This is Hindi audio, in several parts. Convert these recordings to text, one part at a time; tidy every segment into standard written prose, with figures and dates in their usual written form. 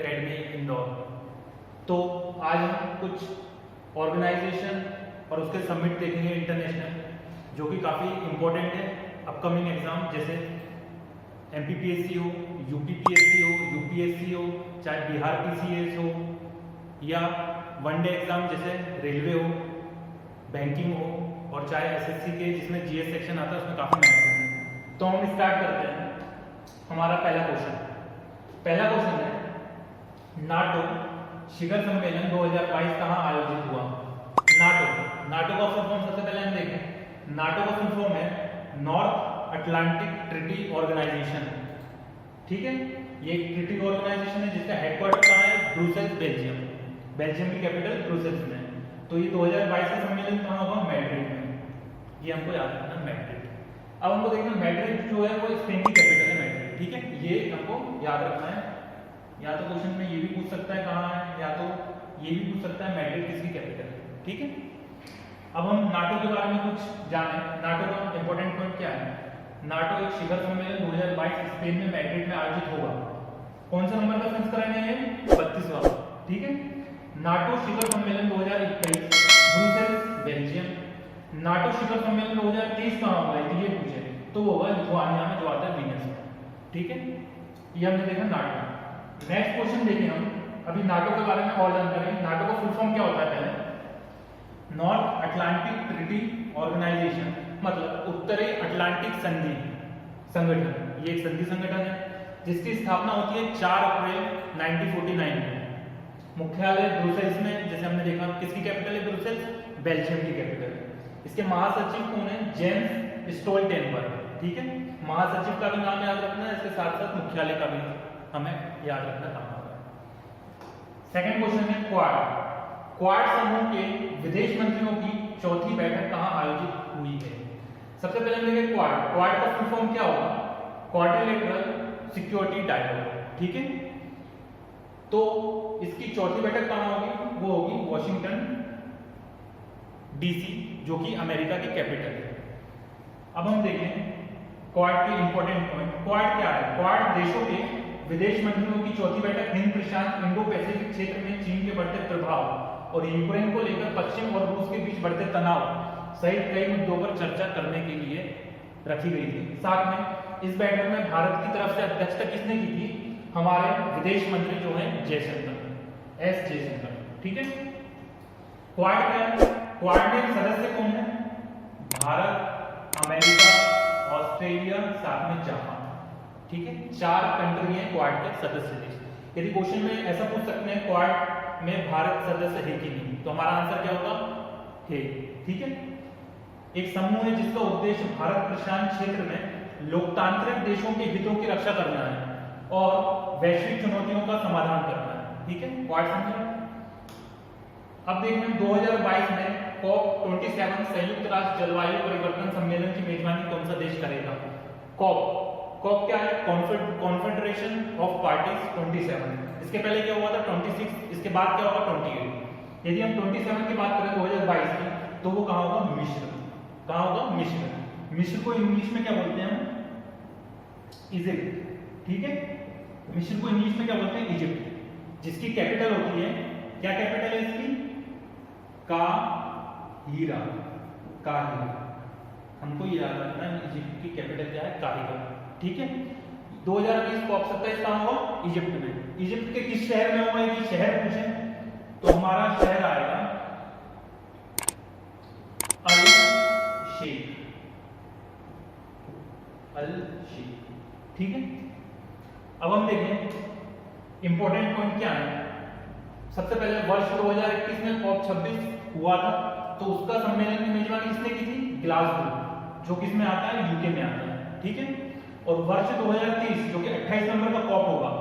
एकेडमी इंदौर। तो आज हम कुछ ऑर्गेनाइजेशन और उसके समिट देखेंगे इंटरनेशनल, जो कि काफ़ी इम्पोर्टेंट है अपकमिंग एग्जाम, जैसे MPPSC हो, UPPSC हो, UPSC हो, चाहे बिहार PCS हो, या वनडे एग्जाम जैसे रेलवे हो, बैंकिंग हो, और चाहे SSC के जिसमें GS सेक्शन आता है उसमें काफ़ी मेहनत है। तो हम स्टार्ट करते हैं। हमारा पहला क्वेश्चन है, नाटो शिखर सम्मेलन 2022 कहाँ आयोजित हुआ? नाटो का फुल फॉर्म सबसे पहले हम देखें। नाटो का फुल फॉर्म है नॉर्थ अटलांटिक ट्रीटी ऑर्गेनाइजेशन। ठीक है, ये एक ट्रीटी ऑर्गेनाइजेशन है जिसका हेडक्वार्टर कहाँ है? ब्रुसेल्स, बेल्जियम की कैपिटल ब्रुसेल्स में। तो ये 2022 का सम्मेलन कहाँ होगा? मैड्रिड में। ये हमको याद रखना, मैड्रिड। अब हमको देखना मैड्रिड जो है वो स्पेन की कैपिटल है, मैड्रिड। ठीक है, ये हमको याद रखना है। या तो क्वेश्चन में ये भी पूछ सकता है कहाँ है, या तो ये भी पूछ सकता है मैड्रिड किसकी कैपिटल है। ठीक है, अब हम नाटो के बारे में कुछ जाने। नाटो का इंपॉर्टेंट पॉइंट क्या है? नाटो एक शिखर सम्मेलन 2022 स्पेन में मैड्रिड में आयोजित होगा। कौन सा नंबर का संस्करण है ये? 32वां। ठीक है, नाटो शिखर सम्मेलन 2021 ब्रुसेल्स, बेल्जियम। नाटो शिखर सम्मेलन 2030 कहाँ होगा? ये पूछे तो होगा लिथुआनिया में, जो आता है विल्नियस में। ठीक है, ये हमने देखा नाटो। नेक्स्ट क्वेश्चन देखिए हम अभी नाटो के बारे में और जानकारी। नाटो का फुल फॉर्म क्या होता है? पहले नॉर्थ अटलांटिक ट्रीटी ऑर्गेनाइजेशन, मतलब उत्तरी अटलांटिक संधि संगठन। ये एक संधि संगठन है जिसकी स्थापना होती है 4 अप्रैल 1949 में। मुख्यालय ब्रुसेल्स में, जैसे हमने देखा। किसकी कैपिटल है ब्रुसेल्स? बेल्जियम की कैपिटल है। इसके महासचिव कौन है? James Stoltenberg. ठीक है, महासचिव का भी नाम याद रखना है, इसके साथ साथ मुख्यालय का भी हमें याद रखना काम होगा। सेकंड क्वेश्चन है क्वाड समूह के विदेश मंत्रियों की चौथी बैठक कहां आयोजित हुई है? सबसे पहले हम देखेंगे क्वाड का फुल फॉर्म क्या होगा? Quadrilateral security dialogue. ठीक है, तो इसकी चौथी बैठक कहां होगी? वो होगी वॉशिंगटन DC, जो कि अमेरिका की कैपिटल है। अब हम देखें क्वाड के इंपॉर्टेंट पॉइंट। क्वाड क्या है? क्वाड देशों के विदेश मंत्रियों की चौथी बैठक हिंद प्रशांत इंडो पैसिफिक क्षेत्र में चीन के बढ़ते प्रभाव और यूक्रेन को लेकर पश्चिम और रूस के बीच बढ़ते तनाव सहित कई मुद्दों पर चर्चा करने के लिए रखी गई थी। साथ में इस बैठक में भारत की तरफ से अध्यक्षता किसने की थी? हमारे विदेश मंत्री जो हैं जयशंकर, S जयशंकर। ठीक है, क्वाड क्या है? क्वाड में सदस्य कौन है? भारत, अमेरिका, ऑस्ट्रेलिया, साथ में जापान। ठीक है, 4 कंट्री हैं क्वाड के सदस्य देश। यदि क्वेश्चन में ऐसा पूछ सकते हैं क्वाड में भारत सदस्य है कि नहीं, तो हमारा आंसर क्या होगा? है। ठीक है, एक समूह है जिसका उद्देश्य भारत प्रशांत क्षेत्र में लोकतांत्रिक देशों के हितों की रक्षा करना है और वैश्विक चुनौतियों का समाधान करना है। ठीक है, क्वाड समझे। अब देखते हैं 2022 में COP27 संयुक्त राष्ट्र जलवायु परिवर्तन सम्मेलन की मेजबानी कौन सा देश करेगा? COP क्या है? Confederation of parties 27। इसके पहले क्या हुआ था? 26। इसके बाद क्या होगा? 28। यदि हम 27 की बात करें 2022 की, तो वो कहाँ होगा? मिस्र। कहाँ होगा? मिस्र। मिस्र को इंग्लिश में क्या बोलते हैं हम? इजिप्ट। ठीक है, मिस्र को इंग्लिश में क्या बोलते हैं? इजिप्ट, जिसकी कैपिटल होती है, क्या कैपिटल है इसकी? काहिरा। हमको ये याद रखना है, इजिप्ट की कैपिटल क्या है? काहिरा। ठीक है, 2020 COP27 कहाँ होगा? इजिप्ट में। इजिप्ट के किस शहर में होगा? यदि शहर पूछे तो हमारा शहर आएगा अल शेख। ठीक है, अब हम देखें इंपॉर्टेंट पॉइंट क्या है। सबसे पहले वर्ष 2021 में COP26 हुआ था, तो उसका सम्मेलन की मेजबानी किसने की थी? ग्लासगो, जो किसमें आता है? UK में आता है। ठीक है, और वर्ष 2030 जो कि 28 नंबर का COP होगा,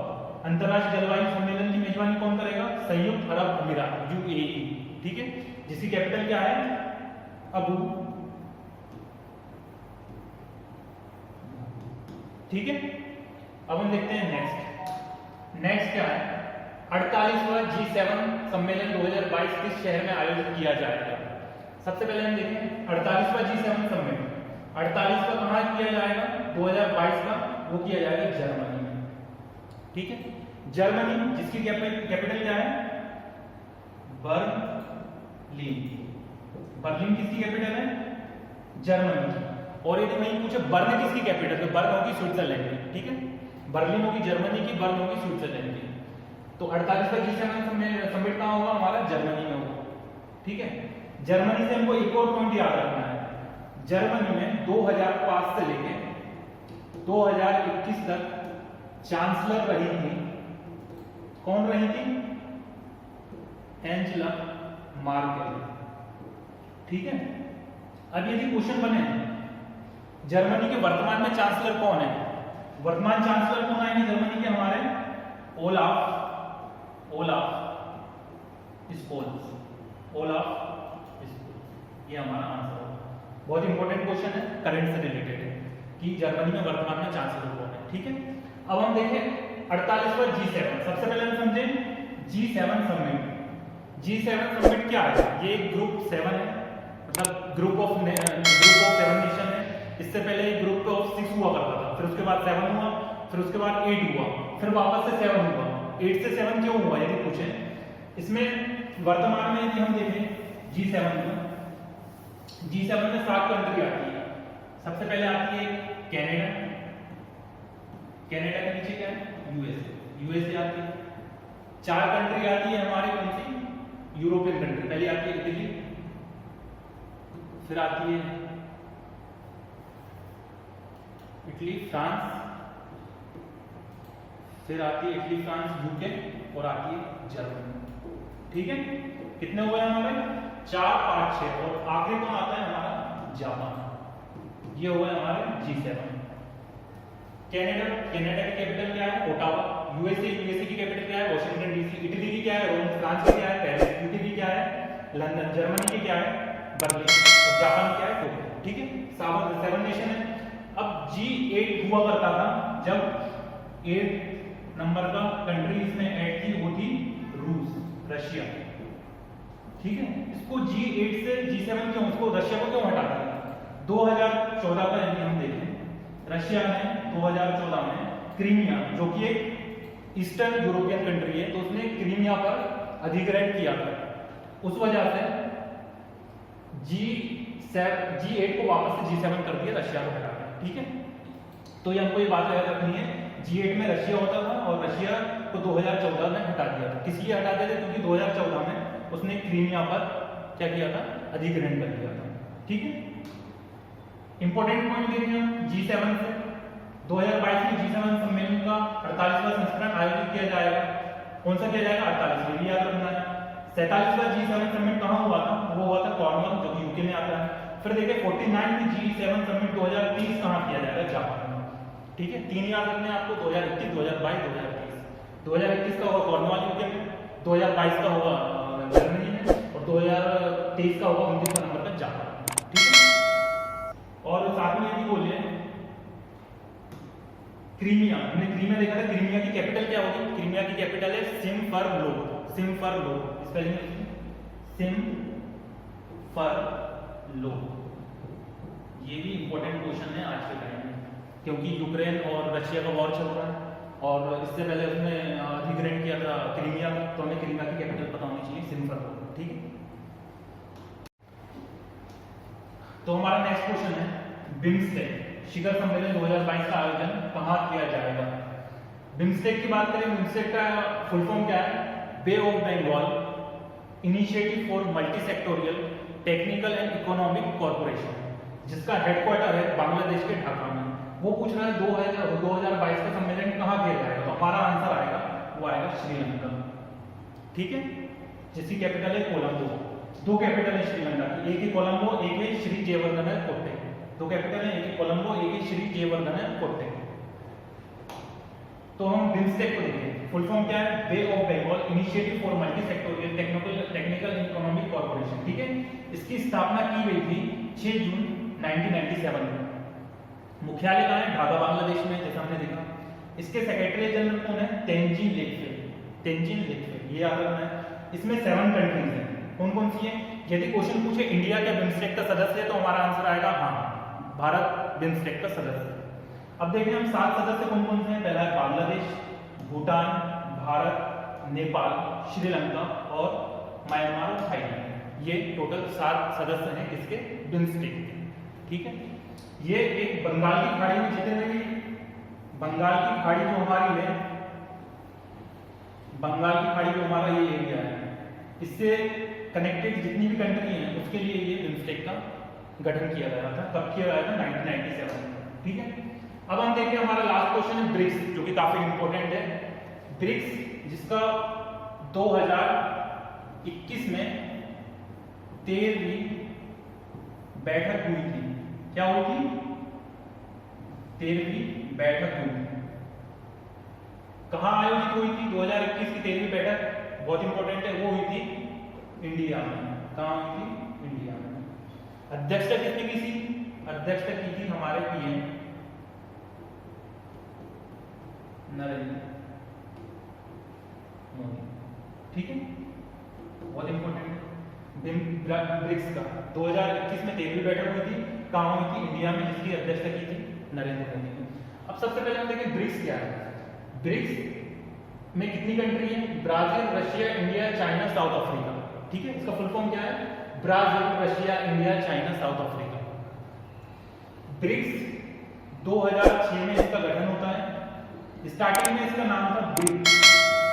अंतरराष्ट्रीय जलवायु सम्मेलन की मेजबानी कौन करेगा? संयुक्त अरब अमीरात, UAE। ठीक है, जिसकी कैपिटल क्या है? अबू। ठीक है, अब हम देखते हैं नेक्स्ट क्या है? 48वां G7 सम्मेलन 2022 किस शहर में आयोजित किया जाएगा? सबसे पहले हम देखें 48वां G7 सम्मेलन। 48वां कहाँ किया जाएगा? 2022 का वो किया जाएगा जर्मनी में। ठीक है, जर्मनी जिसकी कैपिटल क्या है, बर्लिन। बर्लिन किसकी कैपिटल है, जर्मनी की। और यदि वहीं पूछे बर्न किसकी कैपिटल, तो बर्न होगी स्विट्जरलैंड की, ठीक है। बर्लिन होगी जर्मनी की, बर्न होगी स्विट्जरलैंड की। तो 48वां G7 समिट कहाँ होगा हमारा, जर्मनी में होगा, ठीक है। जर्मनी से हमको एक और पॉइंट याद रखना है, जर्मनी में 2005 से लेके 2021 तक चांसलर रही थी, कौन रही थी, एंजेला मार्केल, ठीक है। अब यदि क्वेश्चन बने जर्मनी के वर्तमान में चांसलर कौन है, वर्तमान चांसलर कौन आएंगे जर्मनी के हमारे, ओलाफ स्कोल्स, ये हमारा आंसर होगा। बहुत इंपॉर्टेंट क्वेश्चन है, करंट से रिलेटेड है कि जर्मनी में वर्तमान में चांसलर कौन है, ठीक है। अब हम देखें 48वां G7। सबसे पहले हम समझें G7 समिट। G7 समिट क्या है, ये ग्रुप 7 है, मतलब ग्रुप ऑफ 7 नेशन है। इससे पहले ग्रुप ऑफ 6 हुआ करता था, फिर उसके बाद 7 हुआ, फिर उसके बाद 8 हुआ, फिर वापस से 7 हुआ। 8 से 7 क्यों हुआ यदि पूछे, इसमें वर्तमान में यदि हम देखें G7 में 7 कंट्री आती है। सबसे पहले आती है कनाडा, कनाडा के नीचे क्या है, यूएसए आती है। 4 कंट्री आती है हमारी कौन सी, यूरोपियन कंट्री। पहले आती है इटली, फिर आती है फ्रांस, फिर आती है इटली, फ्रांस, यूके, और आती है जर्मनी, ठीक है। कितने हुए हमारे, 4, 5, 6, और आखिरी कौन आता है हमारा, जापान। ये हुआ हमारे G7। कनाडा की कैपिटल क्या है, ओटावा। यूएसए की कैपिटल क्या है, वॉशिंगटन डीसी। इटली की क्या है, रोम। फ्रांस की क्या है, पेरिस। यूके की क्या है, लंदन। जर्मनी की क्या है, बर्लिन। और जापान की क्या है, टोक्यो, ठीक है। 7 नेशन है। अब G8 हुआ करता था जब 8 नंबर का कंट्री इसमें ऐड थी, वो थी रूस, रशिया, ठीक है। इसको G8 से G7 क्यों, उसको रशिया को क्यों हटा दिया, 2014 का यदि हम देखें, रशिया ने 2014 में क्रीमिया, जो कि एक ईस्टर्न यूरोपियन कंट्री है, तो उसने क्रीमिया पर अधिग्रहण किया था। उस वजह से G8 को वापस से G7 कर दिया, रशिया को हटा दिया, ठीक है। तो ये हमको ये बात याद रखनी है, G8 में रशिया होता था और रशिया को 2014 में हटा दिया था। किस लिए हटा दिया था, क्योंकि 2014 में उसने क्रीमिया पर क्या किया था, अधिग्रहण कर दिया था, ठीक है। इंपॉर्टेंट पॉइंट देखें हम G7 से 2022 में G7 सम्मेलन का 48वां संस्करण आयोजित किया जाएगा। कौन सा किया जाएगा, 48वां, ये याद रखना है। 47वां G7 समिट कहाँ हुआ था, वो हुआ था कॉर्नवॉल, जो कि यूके में आता है। फिर देखिए 49वीं G7 समिट 2030 कहाँ किया जाएगा, जापान में, ठीक है। 3 याद रखने हैं आपको, 2021, 2022, 2030। 2021 का होगा कॉर्नवॉल यूके में, 2022 का होगा जर्मनी में, और 2023 का होगा 29 नंबर का जापान, ठीक है। और साथ में ये भी बोलिए क्रीमिया, हमने क्रीमिया देखा था, क्रीमिया की कैपिटल क्या होगी, क्रीमिया की कैपिटल है सिमफरलो, स्पेलिंग सिमफरलो। ये भी इंपॉर्टेंट क्वेश्चन है आज के टाइम में, क्योंकि यूक्रेन और रशिया का वॉर चल रहा है, और इससे पहले उसने अधिग्रहण किया था क्रीमिया का, तो हमें क्रीमिया की कैपिटल पता होनी चाहिए, सिमफरलो, ठीक है। तो हमारा नेक्स्ट क्वेश्चन है बिम्स्टेक शिखर सम्मेलन 2022 का आयोजन कहाँ किया जाएगा। बिम्स्टेक की बात करें, बिम्स्टेक का फुल फॉर्म क्या है, bay of Bengal initiative for multi sectoral technical and economic corporation, जिसका हेडक्वार्टर है बांग्लादेश के ढाका में। वो पूछ रहा है 2022 का सम्मेलन कहाँ किया जाएगा, तो हमारा आंसर आएगा, वो आएगा श्रीलंका, ठीक है, जिसकी कैपिटल है कोलंबो। 2 कैपिटल है श्रीलंका की, एक है कोलंबो, एक है श्री जयवर्धन कोट्टे। 2 कैपिटल है, एक है कोलंबो, एक है श्री जयवर्धन कोट्टे। तो हम बिम्स्टेक को देखें, फुल फॉर्म क्या है, bay of Bengal initiative for multi sectoral technical and economic corporation, ठीक है। इसकी स्थापना की गई थी 6 जून 1997 में। मुख्यालय कहाँ है, ढाका बांग्लादेश में, जैसा हमने देखा। इसके सेक्रेटरी जनरल कौन है, तेंजिन लेकफे, ये याद रखना है। इसमें 7 कंट्रीज हैं, कौन कौन सी हैं। यदि क्वेश्चन पूछे इंडिया क्या बिम्स्टेक का सदस्य है, तो हमारा आंसर आएगा हाँ, भारत बिम्स्टेक का सदस्य है। अब देखें हम 7 सदस्य कौन कौन से हैं। पहला है बांग्लादेश, भूटान, भारत, नेपाल, श्रीलंका और म्यांमार और थाईलैंड। ये टोटल 7 सदस्य हैं किसके, बिम्स्टेक के। ठीक है, ये एक बंगाल की खाड़ी में जितने भी बंगाल की खाड़ी जो हमारी है, बंगाल की खाड़ी जो हमारा ये एरिया है, इससे कनेक्टेड जितनी भी कंट्री हैं उसके लिए ये बिम्स्टेक का गठन किया गया था। कब किया गया था, 1997 में। ठीक है, अब हम देखिए हमारा लास्ट क्वेश्चन है ब्रिक्स, जो कि काफी इंपॉर्टेंट है। ब्रिक्स जिसका 2021 में 13वीं बैठक हुई थी। क्या हुई थी, 13वीं बैठक हुई थी। कहां आयोजित हुई थी 2021 की 13वीं बैठक, बहुत इंपॉर्टेंट है, वो हुई थी इंडिया में। कहां हुई थी, इंडिया में। अध्यक्षता किसने की थी, अध्यक्षता की थी हमारे पीएम नरेंद्र मोदी। ठीक है, बहुत इंपॉर्टेंट है। ब्रिक्स का 2021 में 13वीं बैठक हुई थी। कहां हुई थी, इंडिया में, जिसकी अध्यक्षता की थी नरेंद्र मोदी ने। अब सबसे पहले हम देखें ब्रिक्स क्या है। ब्रिक्स में कितनी कंट्री है, Brazil, Russia, India, China, South Africa. ठीक है, इसका फुल फॉर्म क्या है, Brazil, Russia, India, China, South Africa. BRICS 2006 में इसका गठन होता है। स्टार्टिंग में इसका नाम था ब्रिक्स,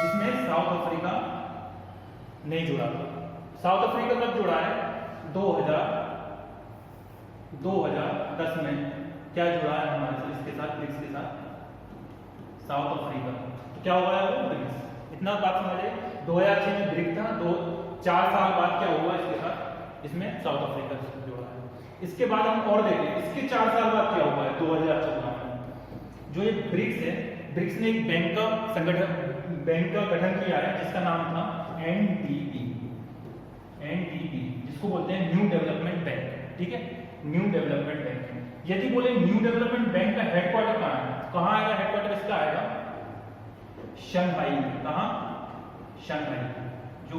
जिसमें साउथ अफ्रीका नहीं जुड़ा था। साउथ अफ्रीका कब जुड़ा है, 2010 में क्या जुड़ा है हमारे से इसके साथ, ब्रिक्स के साथ, साउथ अफ्रीका। तो क्या हुआ है वो, ब्रिक्स। इतना बात समझे, 2006 में ब्रिक्स था, 4 साल बाद क्या हुआ इसके साथ, इसमें साउथ अफ्रीका जुड़ा है। इसके बाद हम और देखें, इसके 4 साल बाद क्या हुआ है 2014 में, जो ये ब्रिक्स है, ब्रिक्स ने एक बैंक का गठन किया है, जिसका नाम था एनडीबी, जिसको बोलते हैं न्यू डेवलपमेंट बैंक। ठीक है, न्यू डेवलपमेंट बैंक। यदि बोले न्यू डेवलपमेंट बैंक का हेडक्वार्टर कहां है, कहां आएगा हेडक्वार्टर इसका, आएगा शंघाई। कहां, शंघाई। जो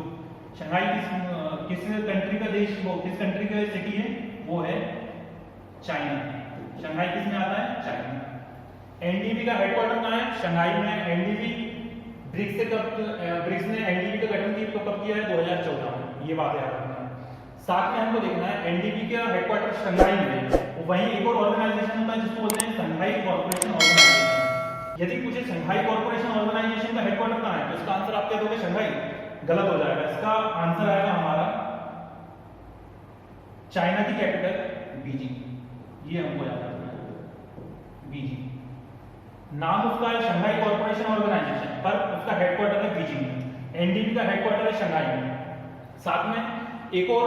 शंघाई किस कंट्री का देश, वो किस कंट्री का सिटी है, वो है चाइना। शंघाई किस में आता है, चाइना। एनडीबी का हेडक्वार्टर कहां है, शंघाई में। एनडीबी ब्रिक्स ने एनडीबी का गठन कब किया है, 2014 में। ये बात याद रखना है। साथ में हमको देखना है एनडीबी का हेडक्वार्टर शंघाई में है, वहीं एक और ऑर्गेनाइजेशन होता है जिसको बोलते हैं शंघाई कॉर्पोरेशन ऑर्गेनाइजेशन। यदि पूछे शंघाई कॉर्पोरेशन ऑर्गेनाइजेशन का हेडक्वार्टर कहां है, तो इसका आंसर आप क्या दोगे, शंघाई। गलत हो जाएगा, इसका आंसर आएगा हमारा चाइना की कैपिटल बीजिंग। ये हमको याद रखना है, बीजिंग। नाम उसका है शंघाई कॉर्पोरेशन ऑर्गेनाइजेशन, पर उसका हेडक्वार्टर है बीजिंग में। एनडीबी का हेडक्वार्टर है शंघाई में। साथ में एक और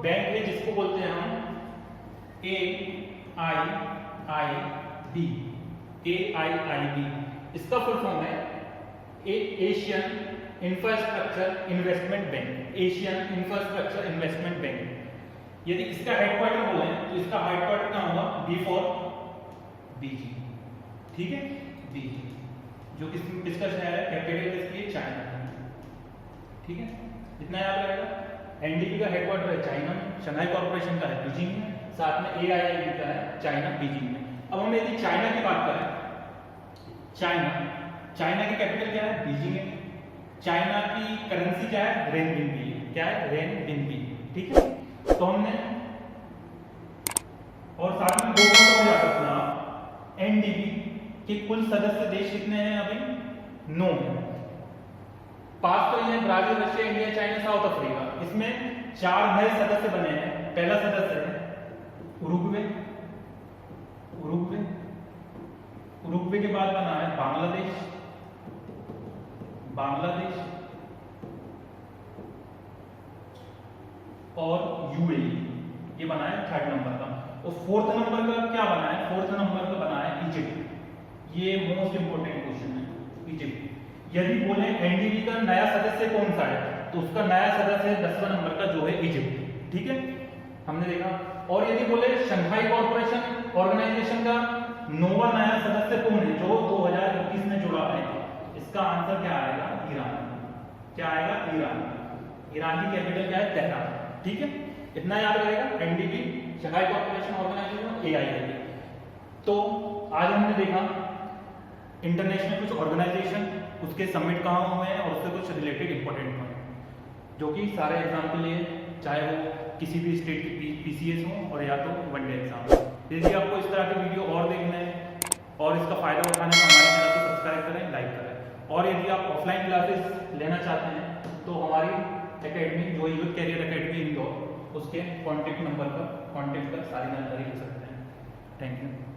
बैंक है जिसको बोलते हैं हम AIIB। इसका फुल फॉर्म है Asian infrastructure investment bank, Asian infrastructure investment bank. यदि इसका हेडक्वार्टर बोले तो इसका हेडक्वार्टर कहां होगा, बी फॉर बीजिंग। ठीक है, बीजिंग, जो किसका शहर है, कैपिटल किसकी है, चाइना। ठीक है, इतना याद रहेगा। एनडीबी का हेडक्वार्टर है चाइना में, शंघाई कॉर्पोरेशन का है बीजिंग में, साथ में AIIB का है चाइना, बीजिंग में। अब हम यदि चाइना की बात करें, चाइना की कैपिटल क्या है, बीजिंग है। चाइना की करेंसी क्या है, रेनबिनबी। क्या है, रेनबिनबी। ठीक है, तो हमने और साथ में 2 को याद रखना, एनडीबी के कुल सदस्य देश कितने हैं अभी, 9 है। 5 तो ये Brazil, Russia, India, China, South Africa. इसमें 4 नए सदस्य बने हैं। पहला सदस्य है उरुग्वे। उरुग्वे के बाद बना है बांग्लादेश और यूएई। ये बना है 3rd नंबर का। और 4th नंबर का क्या बना है, 4th नंबर का बना है इजिप्ट। ये मोस्ट इंपोर्टेंट क्वेश्चन है, इजिप्ट। यदि बोले एनडीबी का नया सदस्य कौन सा है, तो उसका नया सदस्य है 10वां नंबर का, जो है इजिप्ट। ठीक है, हमने देखा। और यदि बोले शंघाई कॉर्पोरेशन ऑर्गेनाइजेशन का 9वां नया सदस्य कौन है, जो 2021 में जुड़ा है, इसका आंसर क्या आएगा, ईरान। क्या आएगा, ईरान। ईरान की कैपिटल क्या है, तेहरान। ठीक है, इतना याद रहेगा, NDB, Shanghai corporation organisation, AIIB। तो आज हमने देखा इंटरनेशनल कुछ ऑर्गेनाइजेशन, उसके समिट कहाँ हुए हैं और उससे कुछ रिलेटेड इंपॉर्टेंट पॉइंट, जो कि सारे एग्जाम के लिए, चाहे वो किसी भी स्टेट की PCS हो और या तो वनडे एग्जाम। यदि आपको इस तरह के वीडियो और देखना है और इसका फ़ायदा उठाना है तो हमारे चैनल को सब्सक्राइब करें, लाइक करें। और यदि आप ऑफलाइन क्लासेस लेना चाहते हैं तो हमारी एकेडमी, जो यूथ कैरियर एकेडमी इंदौर, उसके कॉन्टेक्ट नंबर पर कॉन्टेक्ट कर सारी जानकारी ले सकते हैं। Thank you.